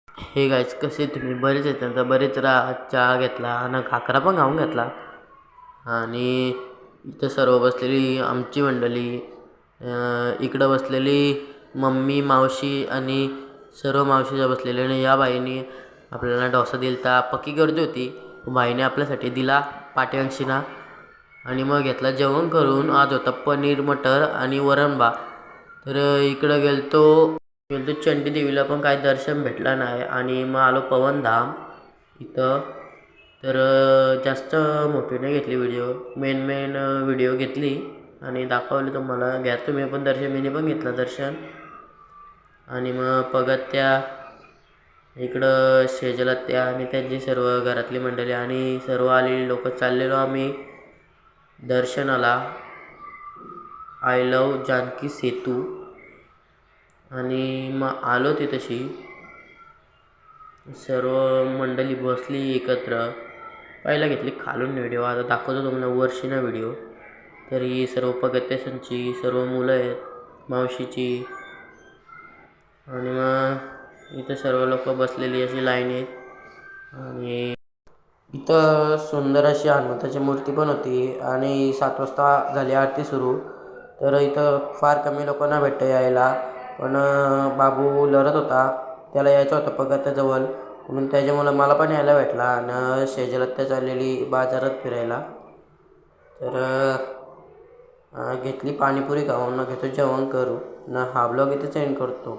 हे गाईज कसे तुम्ही बरेच आहेत तर बरेच चहा घेतला आणि खाकरा पण खाऊन घेतला आणि इथं सर्व बसलेली आमची मंडळी इकडं बसलेली मम्मी मावशी आणि सर्व मावशीच्या बसलेल्या आणि या बाईने आपल्याला डोसा दिलता. पक्की गर्दी होती. बाईने आपल्यासाठी दिला पाठीअंशीना आणि मग घेतला जेवण करून. आज होता पनीर मटर आणि वरण भात. तर इकडं गेलतो चंडी देवीला पण काय दर्शन भेटला नाही आणि मग आलो पवनधाम इथं. तर जास्त मोठी नाही घेतली व्हिडिओ, मेन व्हिडिओ घेतली आणि दाखवली तुम्हाला. घ्या तुम्ही पण दर्शन, मी पण घेतलं दर्शन. आणि मग पगत्या इकडं शेजलात्या आणि त्यांची सर्व घरातली मंडळी आणि सर्व आलेली लोक चाललेलो आम्ही दर्शनाला आय लव जानकी सेतू. आणि मग आलो तिथशी सर्व मंडळी बसली एकत्र. पहिला घेतली खालून व्हिडिओ, आता दाखवतो तुम्हाला वर्षीना व्हिडिओ. तर ही सर्व पगत्यासांची सर्व मुलं आहेत मावशीची. आणि मग इथं सर्व लोक बसलेली अशी लाईन आहेत. आणि इथं सुंदर अशी हनुमंताची मूर्ती पण होती. आणि 7 वाजता झाली आरती सुरू. तर इथं फार कमी लोकांना भेटतं यायला, पण बाबू लढत होता, त्याला यायचं होतं पगत्याजवळ म्हणून त्याच्यामुळं मला पण यायला भेटला. आणि शेजलात्या चाललेली बाजारात फिरायला. तर घेतली पाणीपुरी खाऊन, घेतो जेवण करू ना. हा ब्लॉग इथं एंड करतो.